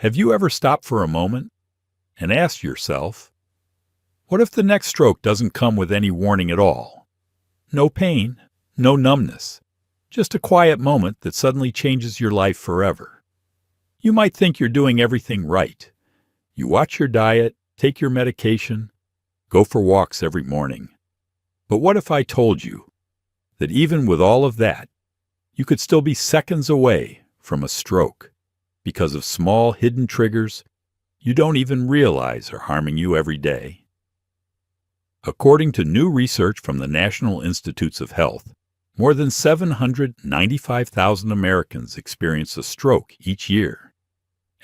Have you ever stopped for a moment and asked yourself, what if the next stroke doesn't come with any warning at all? No pain, no numbness, just a quiet moment that suddenly changes your life forever. You might think you're doing everything right. You watch your diet, take your medication, go for walks every morning. But what if I told you that even with all of that, you could still be seconds away from a stroke because of small hidden triggers you don't even realize are harming you every day? According to new research from the National Institutes of Health, more than 795,000 Americans experience a stroke each year,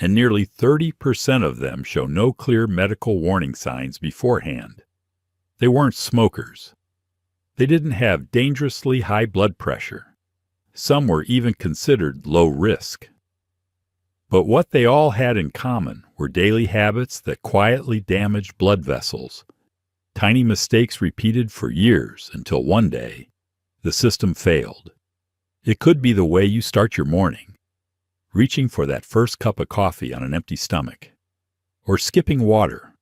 and nearly 30% of them show no clear medical warning signs beforehand. They weren't smokers. They didn't have dangerously high blood pressure. Some were even considered low risk. But what they all had in common were daily habits that quietly damaged blood vessels, tiny mistakes repeated for years until one day, the system failed. It could be the way you start your morning, reaching for that first cup of coffee on an empty stomach, or skipping water,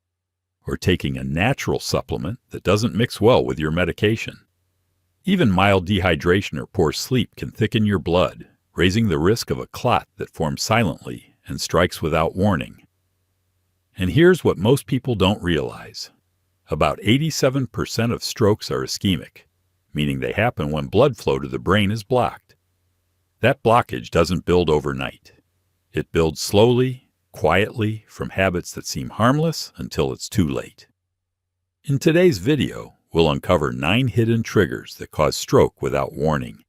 or taking a natural supplement that doesn't mix well with your medication. Even mild dehydration or poor sleep can thicken your blood, raising the risk of a clot that forms silently and strikes without warning. And here's what most people don't realize. About 87% of strokes are ischemic, meaning they happen when blood flow to the brain is blocked. That blockage doesn't build overnight. It builds slowly, quietly, from habits that seem harmless until it's too late. In today's video, we'll uncover 9 hidden triggers that cause stroke without warning.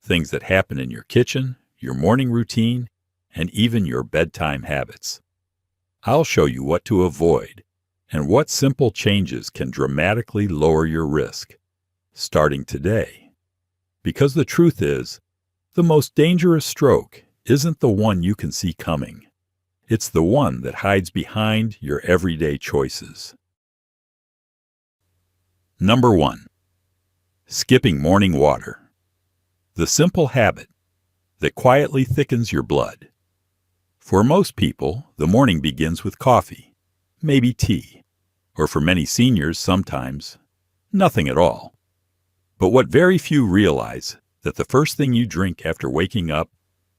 Things that happen in your kitchen, your morning routine, and even your bedtime habits. I'll show you what to avoid and what simple changes can dramatically lower your risk, starting today. Because the truth is, the most dangerous stroke isn't the one you can see coming. It's the one that hides behind your everyday choices. Number 1. Skipping morning water. The simple habit that quietly thickens your blood. For most people, the morning begins with coffee, maybe tea, or for many seniors sometimes, nothing at all. But what very few realize that the first thing you drink after waking up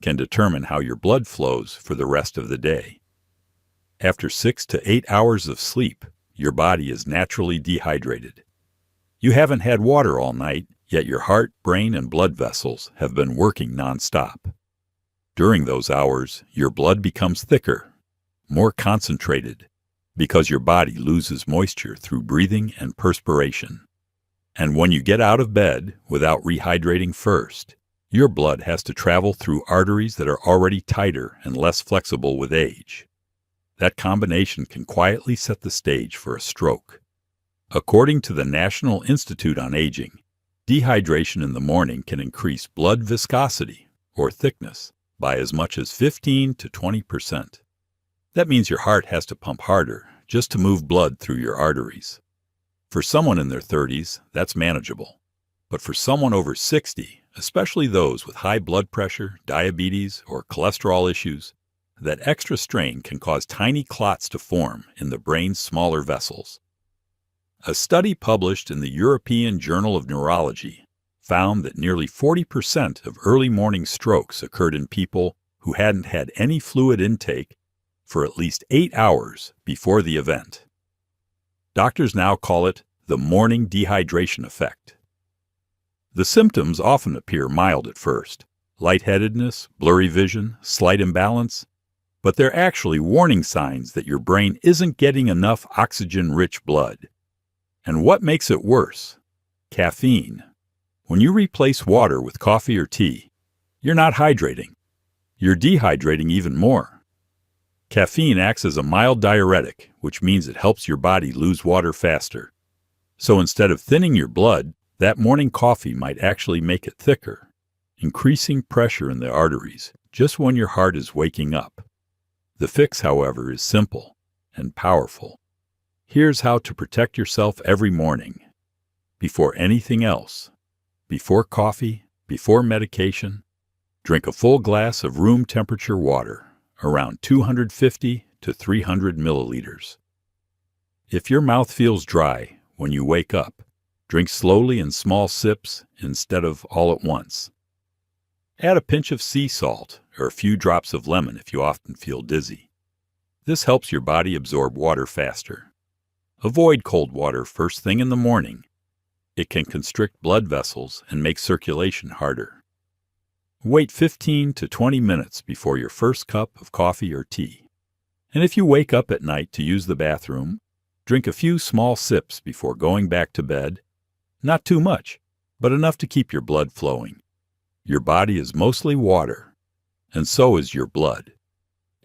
can determine how your blood flows for the rest of the day. After 6 to 8 hours of sleep, your body is naturally dehydrated. You haven't had water all night, yet your heart, brain, and blood vessels have been working nonstop. During those hours, your blood becomes thicker, more concentrated, because your body loses moisture through breathing and perspiration. And when you get out of bed without rehydrating first, your blood has to travel through arteries that are already tighter and less flexible with age. That combination can quietly set the stage for a stroke. According to the National Institute on Aging, dehydration in the morning can increase blood viscosity, or thickness, by as much as 15 to 20%. That means your heart has to pump harder just to move blood through your arteries. For someone in their 30s, that's manageable. But for someone over 60, especially those with high blood pressure, diabetes, or cholesterol issues, that extra strain can cause tiny clots to form in the brain's smaller vessels. A study published in the European Journal of Neurology found that nearly 40% of early morning strokes occurred in people who hadn't had any fluid intake for at least 8 hours before the event. Doctors now call it the morning dehydration effect. The symptoms often appear mild at first: lightheadedness, blurry vision, slight imbalance, but they're actually warning signs that your brain isn't getting enough oxygen-rich blood. And what makes it worse? Caffeine. When you replace water with coffee or tea, you're not hydrating. You're dehydrating even more. Caffeine acts as a mild diuretic, which means it helps your body lose water faster. So instead of thinning your blood, that morning coffee might actually make it thicker, increasing pressure in the arteries just when your heart is waking up. The fix, however, is simple and powerful. Here's how to protect yourself every morning. Before anything else, before coffee, before medication, drink a full glass of room temperature water, around 250 to 300 milliliters. If your mouth feels dry when you wake up, drink slowly in small sips instead of all at once. Add a pinch of sea salt or a few drops of lemon if you often feel dizzy. This helps your body absorb water faster. Avoid cold water first thing in the morning. It can constrict blood vessels and make circulation harder. Wait 15 to 20 minutes before your first cup of coffee or tea. And if you wake up at night to use the bathroom, drink a few small sips before going back to bed. Not too much, but enough to keep your blood flowing. Your body is mostly water, and so is your blood.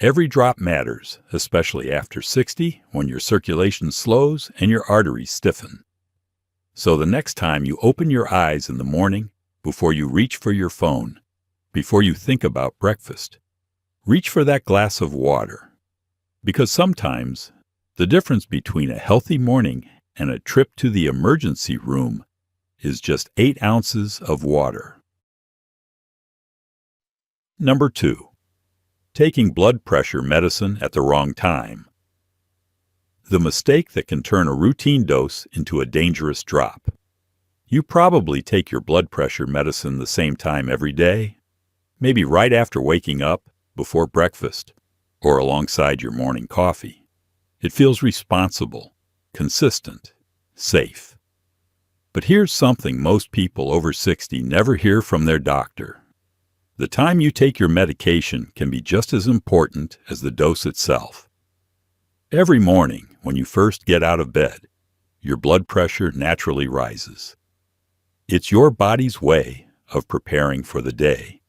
Every drop matters, especially after 60 when your circulation slows and your arteries stiffen. So the next time you open your eyes in the morning, before you reach for your phone, before you think about breakfast, reach for that glass of water. Because sometimes the difference between a healthy morning and a trip to the emergency room is just 8 ounces of water. Number 2. Taking blood pressure medicine at the wrong time. The mistake that can turn a routine dose into a dangerous drop. You probably take your blood pressure medicine the same time every day, maybe right after waking up, before breakfast, or alongside your morning coffee. It feels responsible, consistent, safe. But here's something most people over 60 never hear from their doctor. The time you take your medication can be just as important as the dose itself. Every morning, when you first get out of bed, your blood pressure naturally rises. It's your body's way of preparing for the day.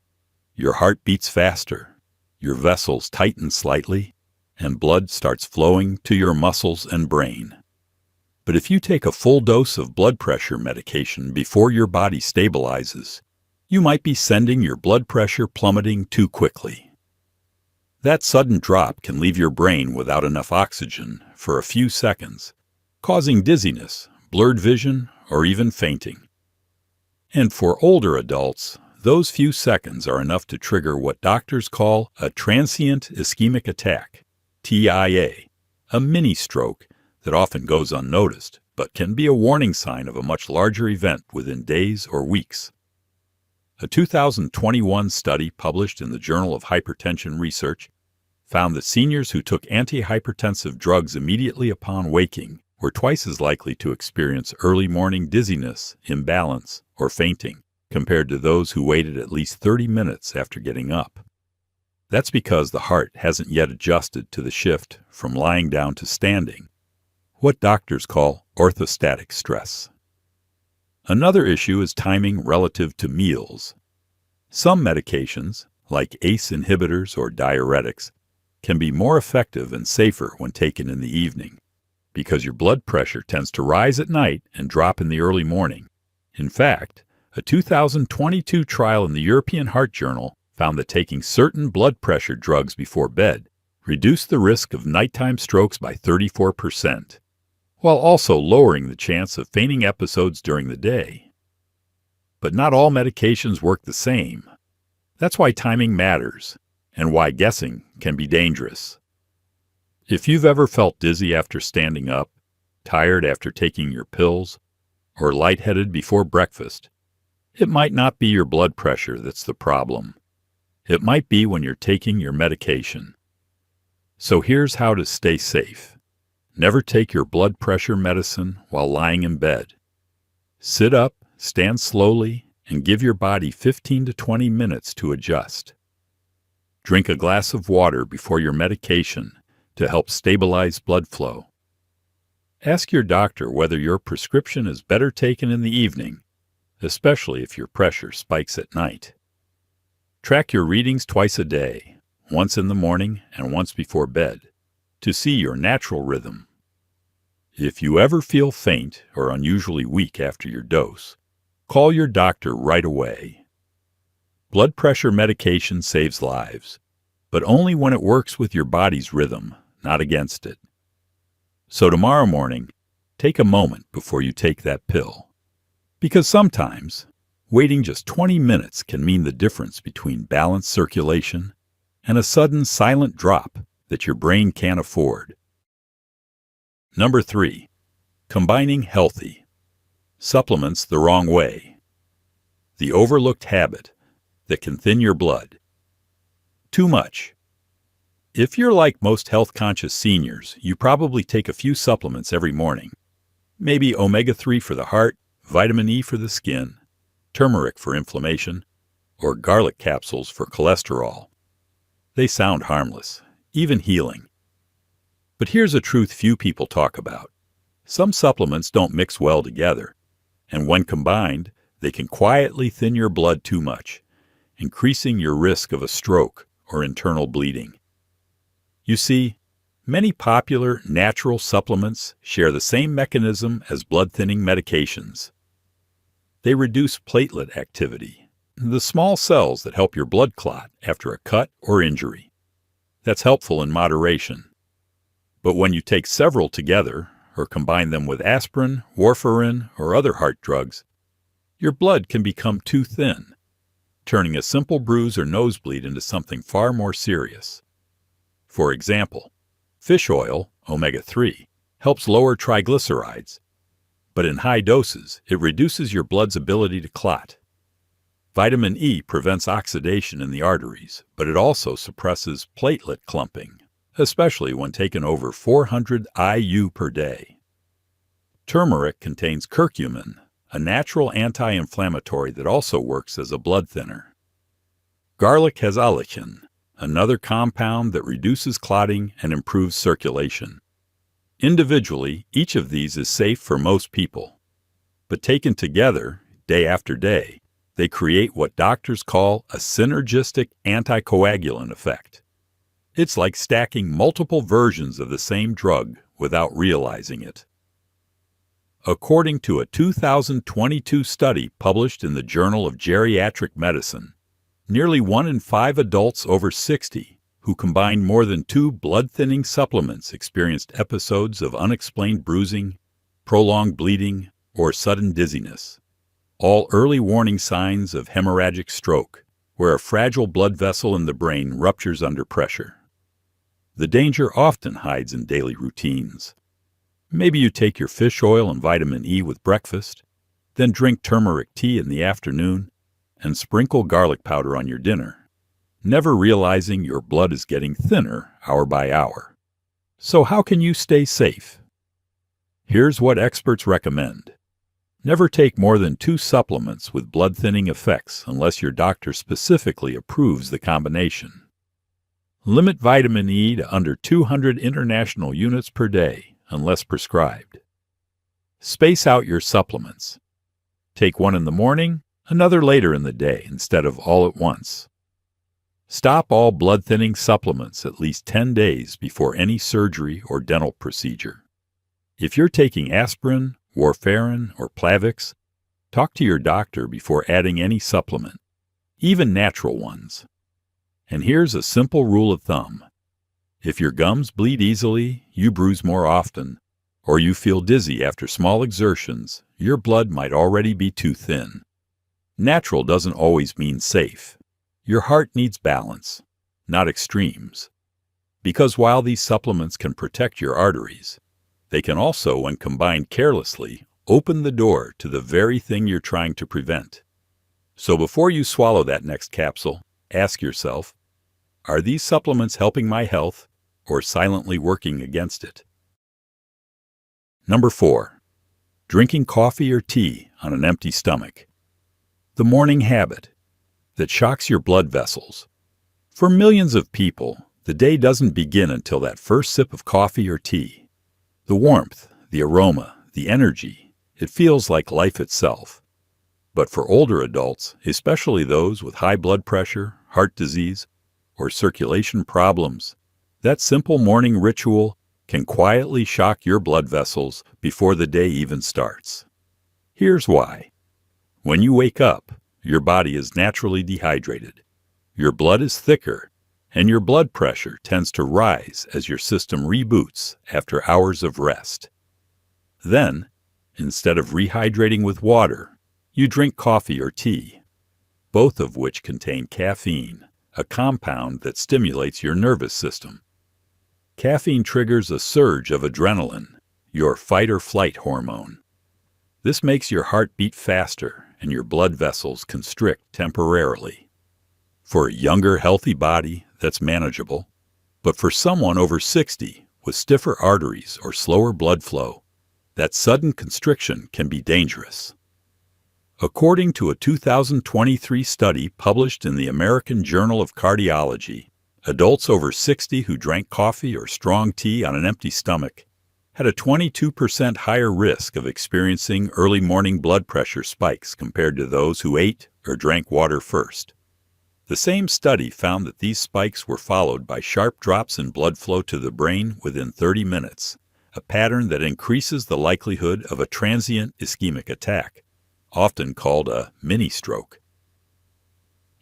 Your heart beats faster, your vessels tighten slightly, and blood starts flowing to your muscles and brain. But if you take a full dose of blood pressure medication before your body stabilizes, you might be sending your blood pressure plummeting too quickly. That sudden drop can leave your brain without enough oxygen for a few seconds, causing dizziness, blurred vision, or even fainting. And for older adults, those few seconds are enough to trigger what doctors call a transient ischemic attack, TIA, a mini-stroke that often goes unnoticed, but can be a warning sign of a much larger event within days or weeks. A 2021 study published in the Journal of Hypertension Research found that seniors who took antihypertensive drugs immediately upon waking were twice as likely to experience early morning dizziness, imbalance, or fainting compared to those who waited at least 30 minutes after getting up. That's because the heart hasn't yet adjusted to the shift from lying down to standing, what doctors call orthostatic stress. Another issue is timing relative to meals. Some medications, like ACE inhibitors or diuretics, can be more effective and safer when taken in the evening, because your blood pressure tends to rise at night and drop in the early morning. In fact, a 2022 trial in the European Heart Journal found that taking certain blood pressure drugs before bed reduced the risk of nighttime strokes by 34%. While also lowering the chance of fainting episodes during the day. But not all medications work the same. That's why timing matters, and why guessing can be dangerous. If you've ever felt dizzy after standing up, tired after taking your pills, or lightheaded before breakfast, it might not be your blood pressure that's the problem. It might be when you're taking your medication. So here's how to stay safe. Never take your blood pressure medicine while lying in bed. Sit up, stand slowly, and give your body 15 to 20 minutes to adjust. Drink a glass of water before your medication to help stabilize blood flow. Ask your doctor whether your prescription is better taken in the evening, especially if your pressure spikes at night. Track your readings twice a day, once in the morning and once before bed, to see your natural rhythm. If you ever feel faint or unusually weak after your dose, call your doctor right away. Blood pressure medication saves lives, but only when it works with your body's rhythm, not against it. So tomorrow morning, take a moment before you take that pill. Because sometimes, waiting just 20 minutes can mean the difference between balanced circulation and a sudden silent drop that your brain can't afford. Number 3. Combining healthy supplements the wrong way. The overlooked habit that can thin your blood. Too much. If you're like most health-conscious seniors, you probably take a few supplements every morning. Maybe omega-3 for the heart, vitamin E for the skin, turmeric for inflammation, or garlic capsules for cholesterol. They sound harmless, even healing. But here's a truth few people talk about. Some supplements don't mix well together, and when combined, they can quietly thin your blood too much, increasing your risk of a stroke or internal bleeding. You see, many popular natural supplements share the same mechanism as blood-thinning medications. They reduce platelet activity, the small cells that help your blood clot after a cut or injury. That's helpful in moderation. But when you take several together, or combine them with aspirin, warfarin, or other heart drugs, your blood can become too thin, turning a simple bruise or nosebleed into something far more serious. For example, fish oil, omega-3, helps lower triglycerides, but in high doses, it reduces your blood's ability to clot. Vitamin E prevents oxidation in the arteries, but it also suppresses platelet clumping, especially when taken over 400 IU per day. Turmeric contains curcumin, a natural anti-inflammatory that also works as a blood thinner. Garlic has allicin, another compound that reduces clotting and improves circulation. Individually, each of these is safe for most people, but taken together, day after day, they create what doctors call a synergistic anticoagulant effect. It's like stacking multiple versions of the same drug without realizing it. According to a 2022 study published in the Journal of Geriatric Medicine, nearly 1 in 5 adults over 60 who combined more than 2 blood-thinning supplements experienced episodes of unexplained bruising, prolonged bleeding, or sudden dizziness, all early warning signs of hemorrhagic stroke, where a fragile blood vessel in the brain ruptures under pressure. The danger often hides in daily routines. Maybe you take your fish oil and vitamin E with breakfast, then drink turmeric tea in the afternoon, and sprinkle garlic powder on your dinner, never realizing your blood is getting thinner hour by hour. So how can you stay safe? Here's what experts recommend. Never take more than 2 supplements with blood-thinning effects unless your doctor specifically approves the combination. Limit vitamin E to under 200 international units per day unless prescribed. Space out your supplements. Take one in the morning, another later in the day instead of all at once. Stop all blood-thinning supplements at least 10 days before any surgery or dental procedure. If you're taking aspirin, warfarin, or Plavix, talk to your doctor before adding any supplement, even natural ones. And here's a simple rule of thumb. If your gums bleed easily, you bruise more often, or you feel dizzy after small exertions, your blood might already be too thin. Natural doesn't always mean safe. Your heart needs balance, not extremes. Because while these supplements can protect your arteries, they can also, when combined carelessly, open the door to the very thing you're trying to prevent. So before you swallow that next capsule, ask yourself, are these supplements helping my health or silently working against it? Number 4. Drinking coffee or tea on an empty stomach. The morning habit that shocks your blood vessels. For millions of people, the day doesn't begin until that first sip of coffee or tea. The warmth, the aroma, the energy, it feels like life itself. But for older adults, especially those with high blood pressure, heart disease, or circulation problems, that simple morning ritual can quietly shock your blood vessels before the day even starts. Here's why. When you wake up, your body is naturally dehydrated. Your blood is thicker, and your blood pressure tends to rise as your system reboots after hours of rest. Then, instead of rehydrating with water, you drink coffee or tea, both of which contain caffeine, a compound that stimulates your nervous system. Caffeine triggers a surge of adrenaline, your fight-or-flight hormone. This makes your heart beat faster and your blood vessels constrict temporarily. For a younger, healthy body, that's manageable. But for someone over 60 with stiffer arteries or slower blood flow, that sudden constriction can be dangerous. According to a 2023 study published in the American Journal of Cardiology, adults over 60 who drank coffee or strong tea on an empty stomach had a 22% higher risk of experiencing early morning blood pressure spikes compared to those who ate or drank water first. The same study found that these spikes were followed by sharp drops in blood flow to the brain within 30 minutes, a pattern that increases the likelihood of a transient ischemic attack, often called a mini-stroke.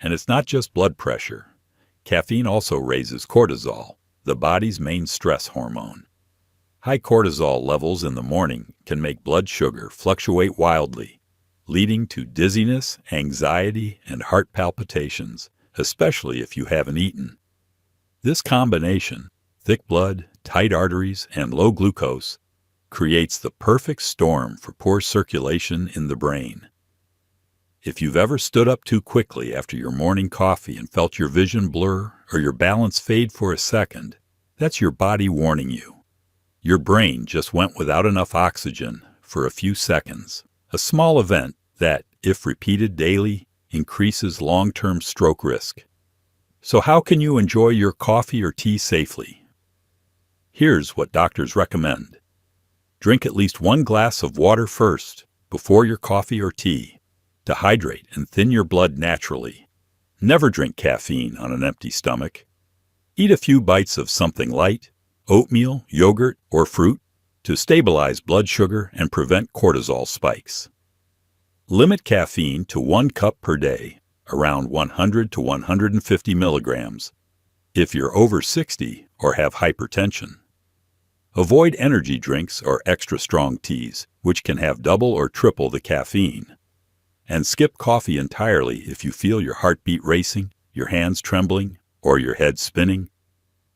And it's not just blood pressure. Caffeine also raises cortisol, the body's main stress hormone. High cortisol levels in the morning can make blood sugar fluctuate wildly, leading to dizziness, anxiety, and heart palpitations, especially if you haven't eaten. This combination, thick blood, tight arteries, and low glucose, creates the perfect storm for poor circulation in the brain. If you've ever stood up too quickly after your morning coffee and felt your vision blur or your balance fade for a second, that's your body warning you. Your brain just went without enough oxygen for a few seconds, a small event that, if repeated daily, increases long-term stroke risk. So how can you enjoy your coffee or tea safely? Here's what doctors recommend. Drink at least 1 glass of water first, before your coffee or tea, to hydrate and thin your blood naturally. Never drink caffeine on an empty stomach. Eat a few bites of something light, oatmeal, yogurt, or fruit, to stabilize blood sugar and prevent cortisol spikes. Limit caffeine to 1 cup per day, around 100 to 150 milligrams, if you're over 60 or have hypertension. Avoid energy drinks or extra strong teas, which can have double or triple the caffeine. And skip coffee entirely if you feel your heartbeat racing, your hands trembling, or your head spinning.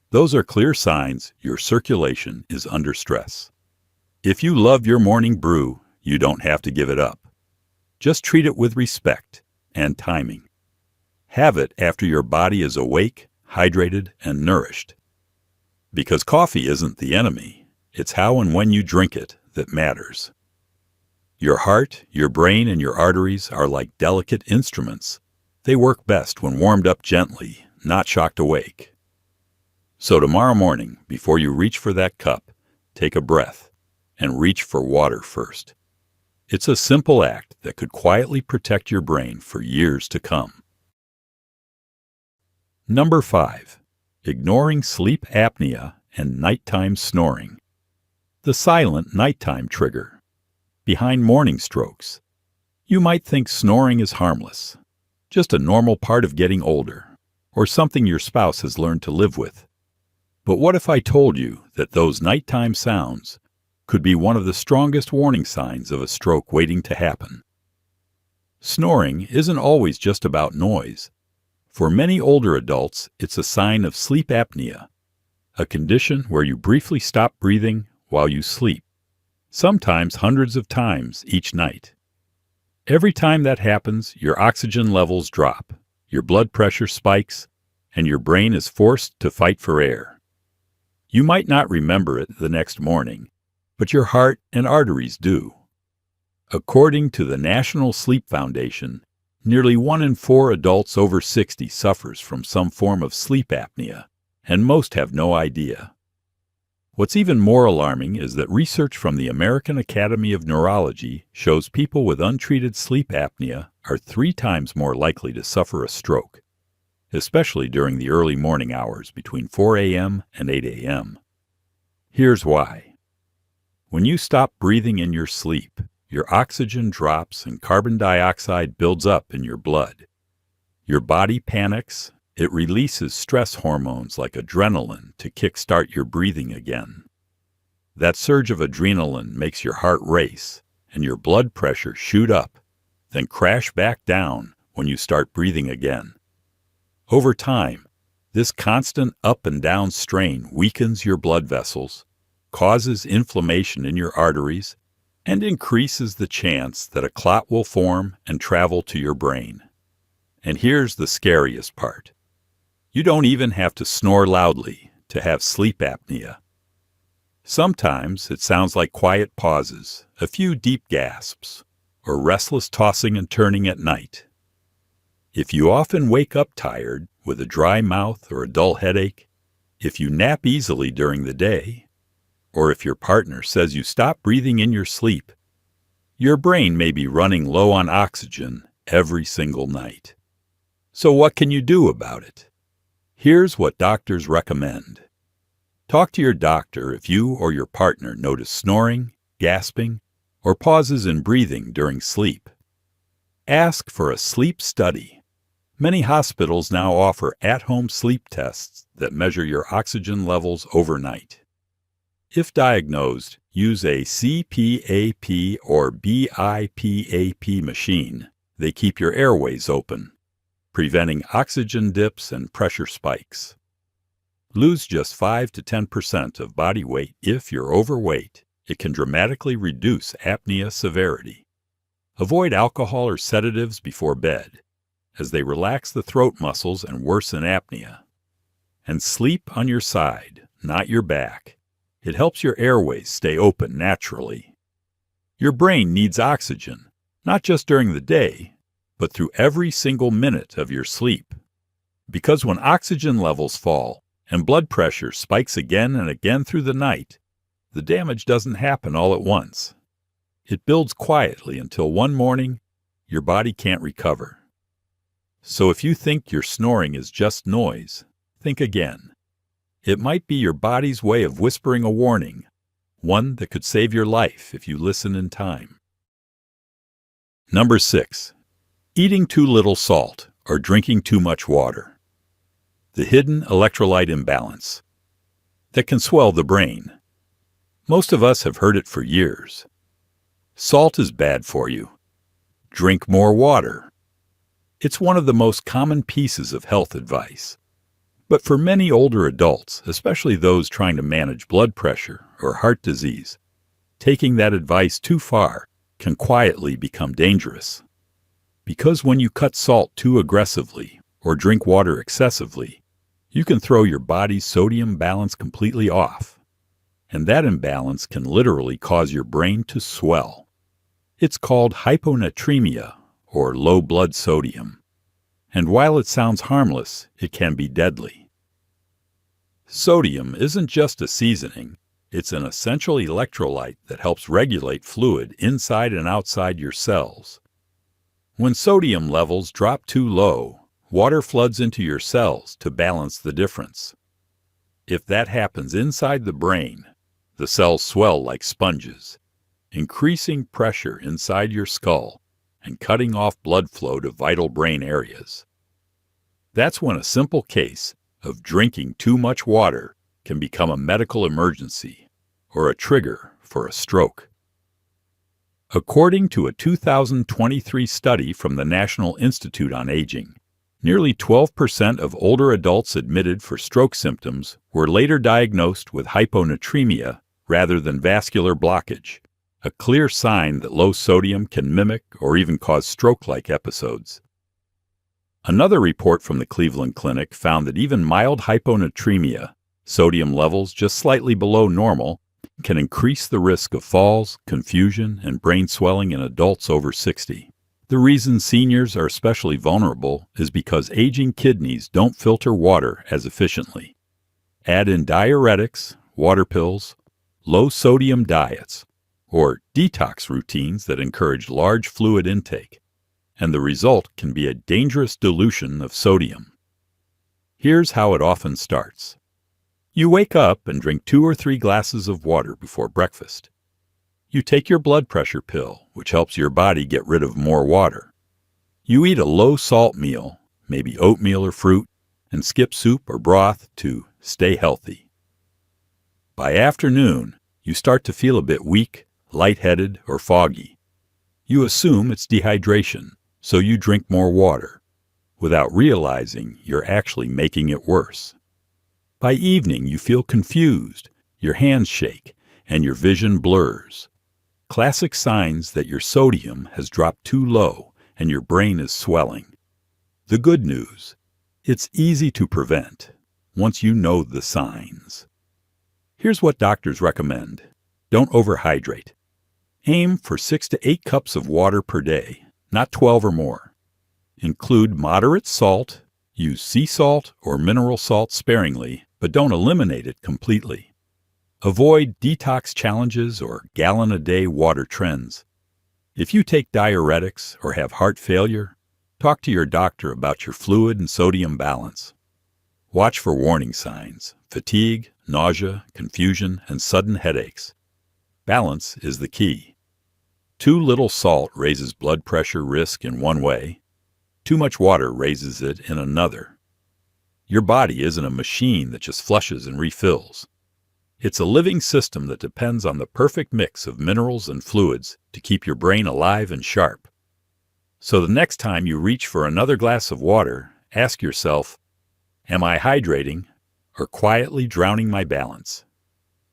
Those are clear signs your circulation is under stress. If you love your morning brew, you don't have to give it up. Just treat it with respect and timing. Have it after your body is awake, hydrated, and nourished. Because coffee isn't the enemy, it's how and when you drink it that matters. Your heart, your brain, and your arteries are like delicate instruments. They work best when warmed up gently, not shocked awake. So tomorrow morning, before you reach for that cup, take a breath and reach for water first. It's a simple act that could quietly protect your brain for years to come. Number 5. Ignoring sleep apnea and nighttime snoring. The silent nighttime trigger. Behind morning strokes. You might think snoring is harmless, just a normal part of getting older, or something your spouse has learned to live with. But what if I told you that those nighttime sounds could be one of the strongest warning signs of a stroke waiting to happen? Snoring isn't always just about noise. For many older adults, it's a sign of sleep apnea, a condition where you briefly stop breathing while you sleep, sometimes hundreds of times each night. Every time that happens, your oxygen levels drop, your blood pressure spikes, and your brain is forced to fight for air. You might not remember it the next morning, but your heart and arteries do. According to the National Sleep Foundation, nearly 1 in 4 adults over 60 suffers from some form of sleep apnea, and most have no idea. What's even more alarming is that research from the American Academy of Neurology shows people with untreated sleep apnea are 3 times more likely to suffer a stroke, especially during the early morning hours between 4 a.m. and 8 a.m. Here's why. When you stop breathing in your sleep, your oxygen drops and carbon dioxide builds up in your blood. Your body panics. It releases stress hormones like adrenaline to kickstart your breathing again. That surge of adrenaline makes your heart race and your blood pressure shoot up, then crash back down when you start breathing again. Over time, this constant up and down strain weakens your blood vessels, causes inflammation in your arteries, and increases the chance that a clot will form and travel to your brain. And here's the scariest part. You don't even have to snore loudly to have sleep apnea. Sometimes it sounds like quiet pauses, a few deep gasps, or restless tossing and turning at night. If you often wake up tired, with a dry mouth or a dull headache, if you nap easily during the day, or if your partner says you stop breathing in your sleep, your brain may be running low on oxygen every single night. So what can you do about it? Here's what doctors recommend. Talk to your doctor if you or your partner notice snoring, gasping, or pauses in breathing during sleep. Ask for a sleep study. Many hospitals now offer at-home sleep tests that measure your oxygen levels overnight. If diagnosed, use a CPAP or BIPAP machine. They keep your airways open, preventing oxygen dips and pressure spikes. Lose just 5 to 10% of body weight if you're overweight. It can dramatically reduce apnea severity. Avoid alcohol or sedatives before bed, as they relax the throat muscles and worsen apnea. And sleep on your side, not your back. It helps your airways stay open naturally. Your brain needs oxygen, not just during the day, but through every single minute of your sleep. Because when oxygen levels fall and blood pressure spikes again and again through the night, the damage doesn't happen all at once. It builds quietly until one morning, your body can't recover. So if you think your snoring is just noise, think again. It might be your body's way of whispering a warning, one that could save your life if you listen in time. Number 6. Eating too little salt or drinking too much water. The hidden electrolyte imbalance that can swell the brain. Most of us have heard it for years. Salt is bad for you. Drink more water. It's one of the most common pieces of health advice. But for many older adults, especially those trying to manage blood pressure or heart disease, taking that advice too far can quietly become dangerous. Because when you cut salt too aggressively or drink water excessively, you can throw your body's sodium balance completely off. And that imbalance can literally cause your brain to swell. It's called hyponatremia, or low blood sodium. And while it sounds harmless, it can be deadly. Sodium isn't just a seasoning, it's an essential electrolyte that helps regulate fluid inside and outside your cells. When sodium levels drop too low, water floods into your cells to balance the difference. If that happens inside the brain, the cells swell like sponges, increasing pressure inside your skull and cutting off blood flow to vital brain areas. That's when a simple case of drinking too much water can become a medical emergency or a trigger for a stroke. According to a 2023 study from the National Institute on Aging, nearly 12% of older adults admitted for stroke symptoms were later diagnosed with hyponatremia rather than vascular blockage, a clear sign that low sodium can mimic or even cause stroke-like episodes. Another report from the Cleveland Clinic found that even mild hyponatremia, sodium levels just slightly below normal, can increase the risk of falls, confusion, and brain swelling in adults over 60. The reason seniors are especially vulnerable is because aging kidneys don't filter water as efficiently. Add in diuretics, water pills, low-sodium diets, or detox routines that encourage large fluid intake, and the result can be a dangerous dilution of sodium. Here's how it often starts. You wake up and drink 2 or 3 glasses of water before breakfast. You take your blood pressure pill, which helps your body get rid of more water. You eat a low-salt meal, maybe oatmeal or fruit, and skip soup or broth to stay healthy. By afternoon, you start to feel a bit weak, lightheaded, or foggy. You assume it's dehydration, so you drink more water. without realizing you're actually making it worse. By evening, you feel confused, your hands shake, and your vision blurs. Classic signs that your sodium has dropped too low and your brain is swelling. The good news: it's easy to prevent once you know the signs. Here's what doctors recommend. Don't overhydrate. Aim for 6 to 8 cups of water per day, not 12 or more. Include moderate salt. Use sea salt or mineral salt sparingly, but don't eliminate it completely. Avoid detox challenges or gallon-a-day water trends. If you take diuretics or have heart failure, talk to your doctor about your fluid and sodium balance. Watch for warning signs: fatigue, nausea, confusion, and sudden headaches. Balance is the key. Too little salt raises blood pressure risk in one way. Too much water raises it in another. Your body isn't a machine that just flushes and refills. It's a living system that depends on the perfect mix of minerals and fluids to keep your brain alive and sharp. So the next time you reach for another glass of water, ask yourself, am I hydrating or quietly drowning my balance?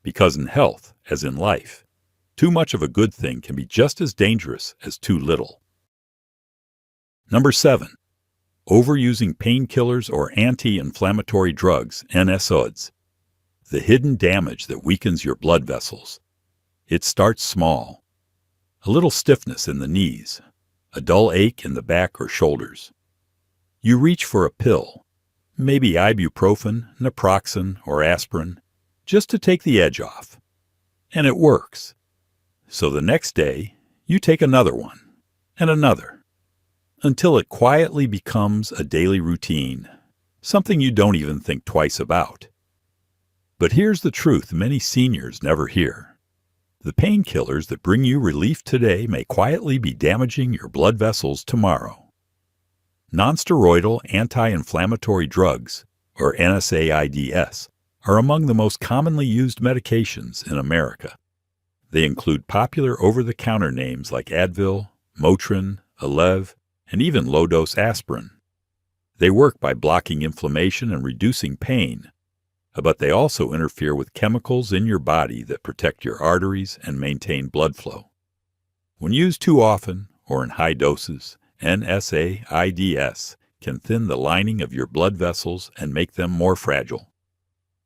Because in health, as in life, too much of a good thing can be just as dangerous as too little. Number 7. Overusing painkillers or anti-inflammatory drugs, NSAIDs. The hidden damage that weakens your blood vessels. It starts small. A little stiffness in the knees, a dull ache in the back or shoulders. You reach for a pill, maybe ibuprofen, naproxen, or aspirin, just to take the edge off. And it works. So the next day, you take another one, and another, until it quietly becomes a daily routine, something you don't even think twice about. But here's the truth many seniors never hear. The painkillers that bring you relief today may quietly be damaging your blood vessels tomorrow. Nonsteroidal anti-inflammatory drugs, or NSAIDs, are among the most commonly used medications in America. They include popular over-the-counter names like Advil, Motrin, Aleve, and even low-dose aspirin. They work by blocking inflammation and reducing pain, but they also interfere with chemicals in your body that protect your arteries and maintain blood flow. When used too often or in high doses, NSAIDs can thin the lining of your blood vessels and make them more fragile.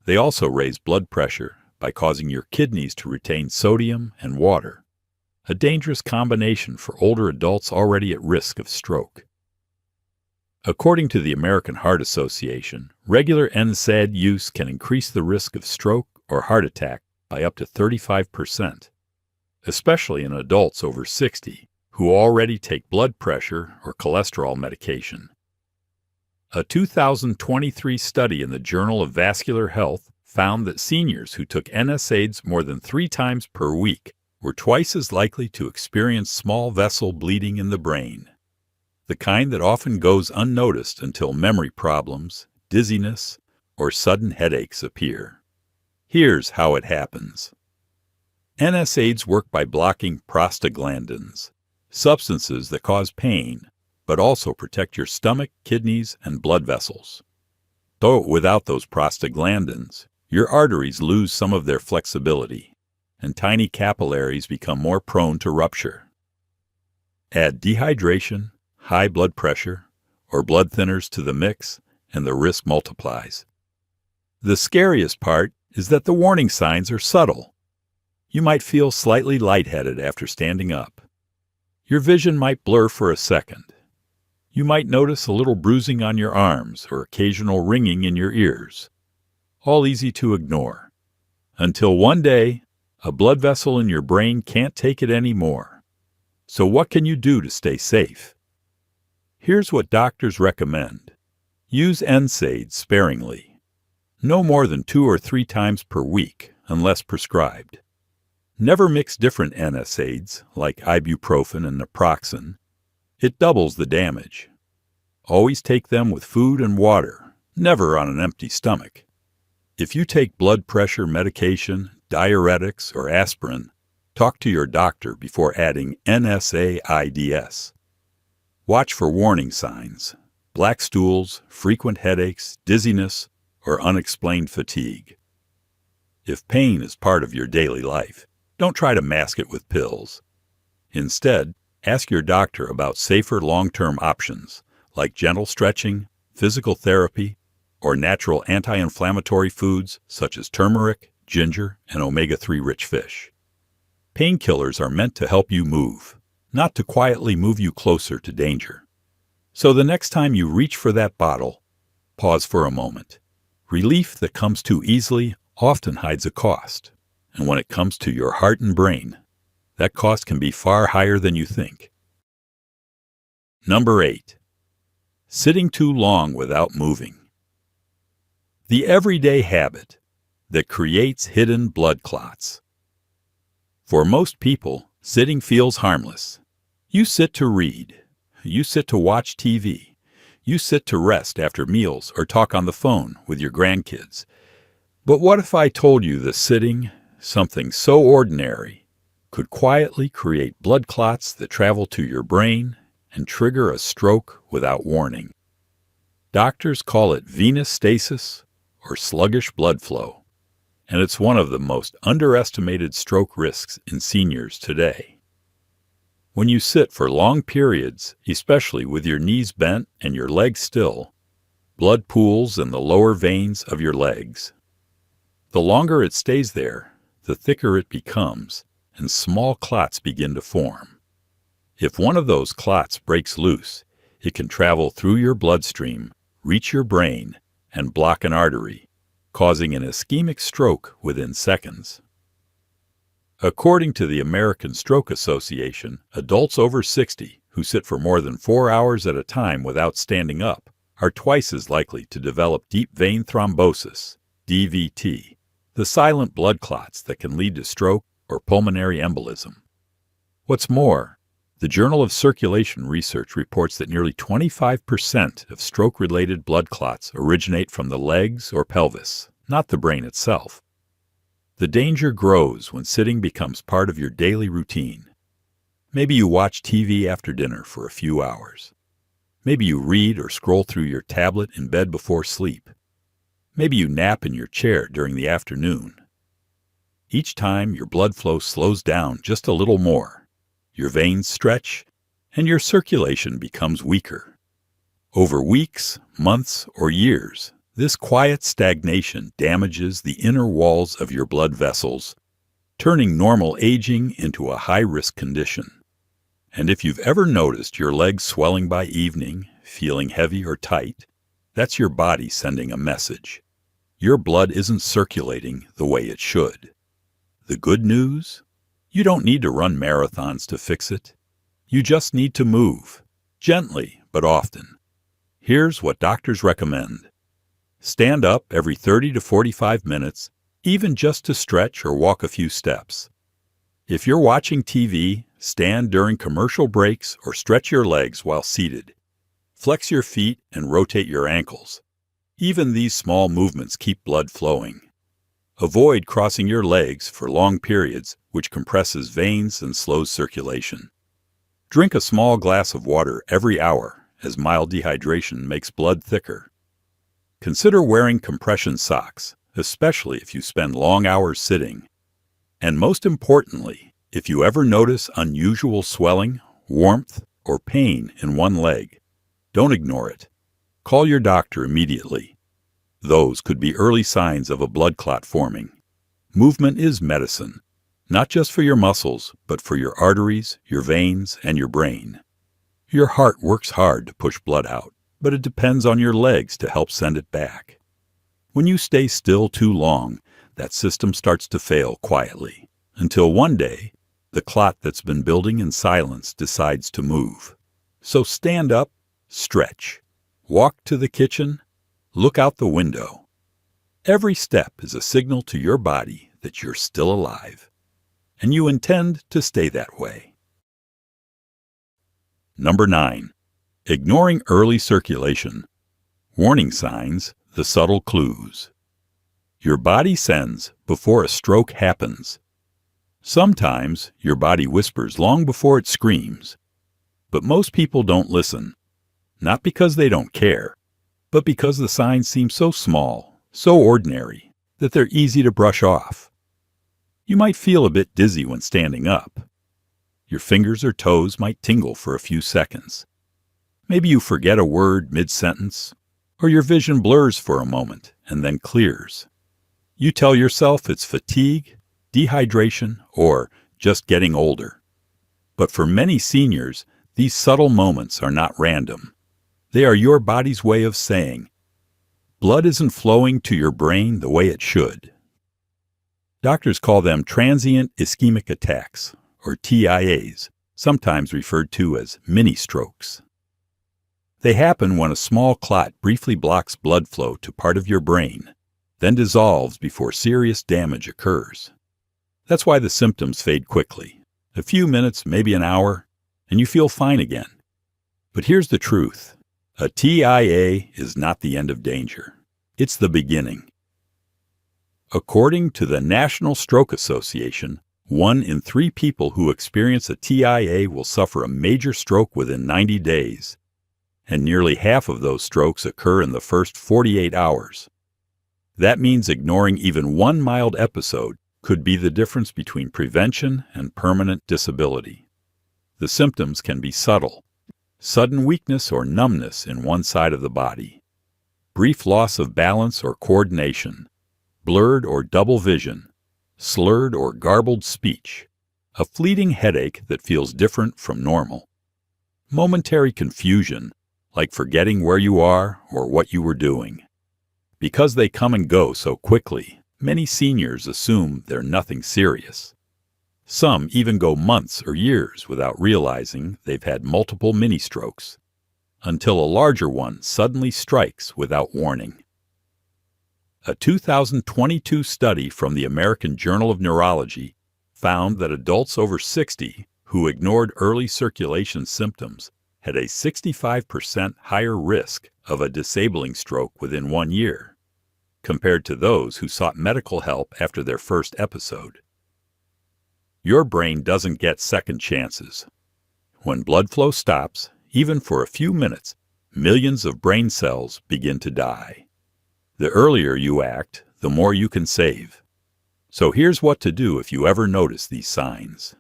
They also raise blood pressure by causing your kidneys to retain sodium and water, a dangerous combination for older adults already at risk of stroke. According to the American Heart Association, regular NSAID use can increase the risk of stroke or heart attack by up to 35%, especially in adults over 60 who already take blood pressure or cholesterol medication. A 2023 study in the Journal of Vascular Health found that seniors who took NSAIDs more than 3 times per week were twice as likely to experience small vessel bleeding in the brain, the kind that often goes unnoticed until memory problems, dizziness, or sudden headaches appear. Here's how it happens. NSAIDs work by blocking prostaglandins, substances that cause pain, but also protect your stomach, kidneys, and blood vessels. Though without those prostaglandins, your arteries lose some of their flexibility, and tiny capillaries become more prone to rupture. Add dehydration, high blood pressure, or blood thinners to the mix, and the risk multiplies. The scariest part is that the warning signs are subtle. You might feel slightly lightheaded after standing up. Your vision might blur for a second. You might notice a little bruising on your arms or occasional ringing in your ears. All easy to ignore. Until one day, a blood vessel in your brain can't take it anymore. So what can you do to stay safe? Here's what doctors recommend. Use NSAIDs sparingly. No more than 2 or 3 times per week, unless prescribed. Never mix different NSAIDs, like ibuprofen and naproxen. It doubles the damage. Always take them with food and water, never on an empty stomach. If you take blood pressure medication, diuretics, or aspirin, talk to your doctor before adding NSAIDs. Watch for warning signs. black stools, frequent headaches, dizziness, or unexplained fatigue. If pain is part of your daily life, don't try to mask it with pills. Instead, ask your doctor about safer long-term options like gentle stretching, physical therapy, or natural anti-inflammatory foods such as turmeric, ginger, and omega-3 rich fish. Painkillers are meant to help you move, not to quietly move you closer to danger. So the next time you reach for that bottle, pause for a moment. Relief that comes too easily often hides a cost, and when it comes to your heart and brain, that cost can be far higher than you think. Number 8. Sitting too long without moving. The everyday habit that creates hidden blood clots. For most people, sitting feels harmless. You sit to read. You sit to watch TV. You sit to rest after meals or talk on the phone with your grandkids. But what if I told you that sitting, something so ordinary, could quietly create blood clots that travel to your brain and trigger a stroke without warning? Doctors call it venous stasis or sluggish blood flow, and it's one of the most underestimated stroke risks in seniors today. When you sit for long periods, especially with your knees bent and your legs still, blood pools in the lower veins of your legs. The longer it stays there, the thicker it becomes, and small clots begin to form. If one of those clots breaks loose, it can travel through your bloodstream, reach your brain, and block an artery, causing an ischemic stroke within seconds. According to the American Stroke Association, adults over 60 who sit for more than 4 hours at a time without standing up are twice as likely to develop deep vein thrombosis, DVT, the silent blood clots that can lead to stroke or pulmonary embolism. What's more, the Journal of Circulation Research reports that nearly 25% of stroke-related blood clots originate from the legs or pelvis, not the brain itself. The danger grows when sitting becomes part of your daily routine. Maybe you watch TV after dinner for a few hours. Maybe you read or scroll through your tablet in bed before sleep. Maybe you nap in your chair during the afternoon. Each time your blood flow slows down just a little more, your veins stretch, and your circulation becomes weaker. Over weeks, months, or years, this quiet stagnation damages the inner walls of your blood vessels, turning normal aging into a high-risk condition. And if you've ever noticed your legs swelling by evening, feeling heavy or tight, that's your body sending a message. Your blood isn't circulating the way it should. The good news? You don't need to run marathons to fix it. You just need to move, gently but often. Here's what doctors recommend. Stand up every 30 to 45 minutes, even just to stretch or walk a few steps. If you're watching TV, stand during commercial breaks or stretch your legs while seated. Flex your feet and rotate your ankles. Even these small movements keep blood flowing. Avoid crossing your legs for long periods, which compresses veins and slows circulation. Drink a small glass of water every hour, as mild dehydration makes blood thicker. Consider wearing compression socks, especially if you spend long hours sitting. And most importantly, if you ever notice unusual swelling, warmth, or pain in one leg, don't ignore it. Call your doctor immediately. Those could be early signs of a blood clot forming. Movement is medicine, not just for your muscles, but for your arteries, your veins, and your brain. Your heart works hard to push blood out, but it depends on your legs to help send it back. When you stay still too long, that system starts to fail quietly, until one day, the clot that's been building in silence decides to move. So stand up, stretch, walk to the kitchen, look out the window. Every step is a signal to your body that you're still alive, and you intend to stay that way. Number 9. Ignoring early circulation. Warning signs, the subtle clues. Your body sends before a stroke happens. Sometimes your body whispers long before it screams, but most people don't listen. not because they don't care, but because the signs seem so small, so ordinary, that they're easy to brush off. You might feel a bit dizzy when standing up. Your fingers or toes might tingle for a few seconds. Maybe you forget a word mid-sentence, or your vision blurs for a moment and then clears. You tell yourself it's fatigue, dehydration, or just getting older. But for many seniors, these subtle moments are not random. They are your body's way of saying, blood isn't flowing to your brain the way it should. Doctors call them transient ischemic attacks, or TIAs, sometimes referred to as mini-strokes. They happen when a small clot briefly blocks blood flow to part of your brain, then dissolves before serious damage occurs. That's why the symptoms fade quickly. A few minutes, maybe an hour, and you feel fine again. But here's the truth. A TIA is not the end of danger. It's the beginning. According to the National Stroke Association, 1 in 3 people who experience a TIA will suffer a major stroke within 90 days, and nearly half of those strokes occur in the first 48 hours. That means ignoring even one mild episode could be the difference between prevention and permanent disability. The symptoms can be subtle: sudden weakness or numbness in one side of the body, brief loss of balance or coordination, blurred or double vision, slurred or garbled speech, a fleeting headache that feels different from normal, momentary confusion, like forgetting where you are or what you were doing. Because they come and go so quickly, many seniors assume they're nothing serious. Some even go months or years without realizing they've had multiple mini-strokes, until a larger one suddenly strikes without warning. A 2022 study from the American Journal of Neurology found that adults over 60 who ignored early circulation symptoms had a 65% higher risk of a disabling stroke within 1 year, compared to those who sought medical help after their first episode. Your brain doesn't get second chances. When blood flow stops, even for a few minutes, millions of brain cells begin to die. The earlier you act, the more you can save. So here's what to do if you ever notice these signs.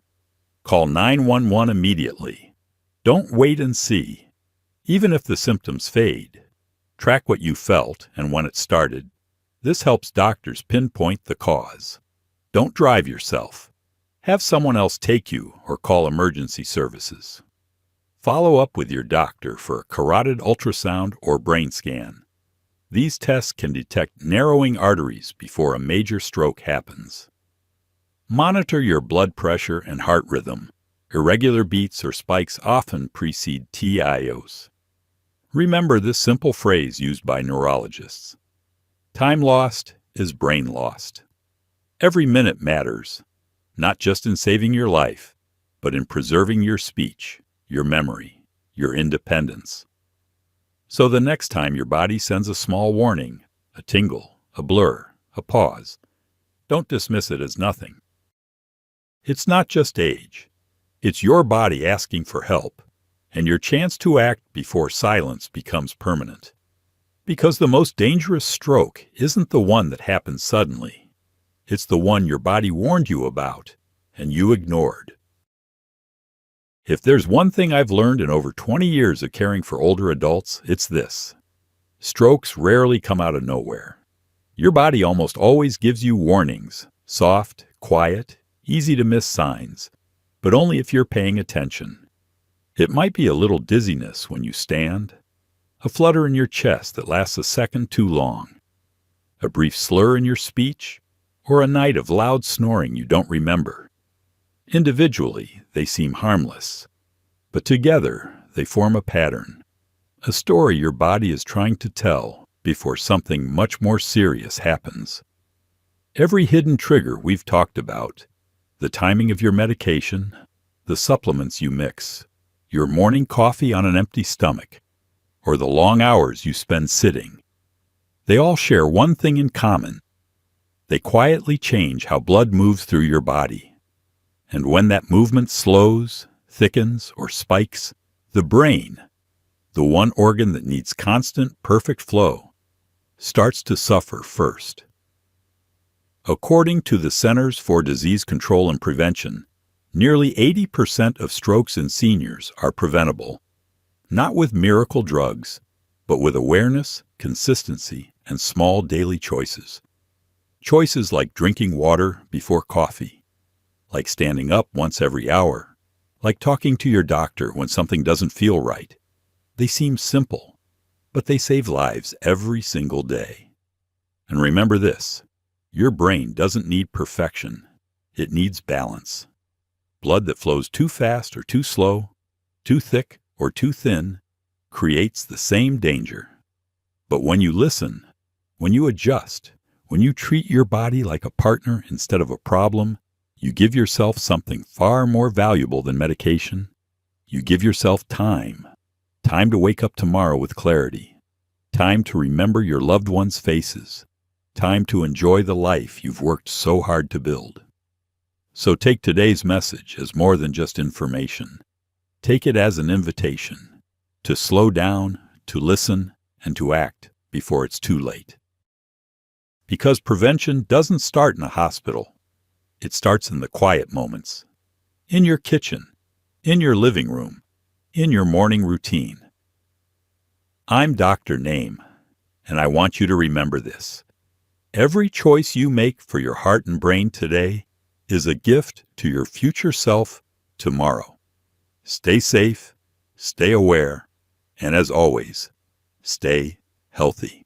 Call 911 immediately. Don't wait and see. Even if the symptoms fade, track what you felt and when it started. This helps doctors pinpoint the cause. Don't drive yourself. Have someone else take you or call emergency services. Follow up with your doctor for a carotid ultrasound or brain scan. These tests can detect narrowing arteries before a major stroke happens. Monitor your blood pressure and heart rhythm. Irregular beats or spikes often precede TIOs. Remember this simple phrase used by neurologists. Time lost is brain lost. Every minute matters, not just in saving your life, but in preserving your speech, your memory, your independence. So the next time your body sends a small warning, a tingle, a blur, a pause, don't dismiss it as nothing. It's not just age. It's your body asking for help, and your chance to act before silence becomes permanent. Because the most dangerous stroke isn't the one that happens suddenly. It's the one your body warned you about, and you ignored. If there's one thing I've learned in over 20 years of caring for older adults, it's this. Strokes rarely come out of nowhere. Your body almost always gives you warnings, soft, quiet, easy to miss signs, but only if you're paying attention. It might be a little dizziness when you stand, a flutter in your chest that lasts a second too long, a brief slur in your speech, or a night of loud snoring you don't remember. Individually, they seem harmless, but together they form a pattern, a story your body is trying to tell before something much more serious happens. Every hidden trigger we've talked about, the timing of your medication, the supplements you mix, your morning coffee on an empty stomach, or the long hours you spend sitting, they all share one thing in common. They quietly change how blood moves through your body. And when that movement slows, thickens, or spikes, the brain, the one organ that needs constant, perfect flow, starts to suffer first. According to the Centers for Disease Control and Prevention, nearly 80% of strokes in seniors are preventable, not with miracle drugs, but with awareness, consistency, and small daily choices. Choices like drinking water before coffee, like standing up once every hour, like talking to your doctor when something doesn't feel right. They seem simple, but they save lives every single day. And remember this, your brain doesn't need perfection. It needs balance. Blood that flows too fast or too slow, too thick or too thin, creates the same danger. But when you listen, when you adjust, when you treat your body like a partner instead of a problem, you give yourself something far more valuable than medication. You give yourself time. Time to wake up tomorrow with clarity. Time to remember your loved ones' faces. Time to enjoy the life you've worked so hard to build. So take today's message as more than just information. Take it as an invitation to slow down, to listen, and to act before it's too late. Because prevention doesn't start in a hospital. It starts in the quiet moments. In your kitchen, in your living room, in your morning routine. I'm Dr. Name, and I want you to remember this. Every choice you make for your heart and brain today is a gift to your future self tomorrow. Stay safe, stay aware, and as always, stay healthy.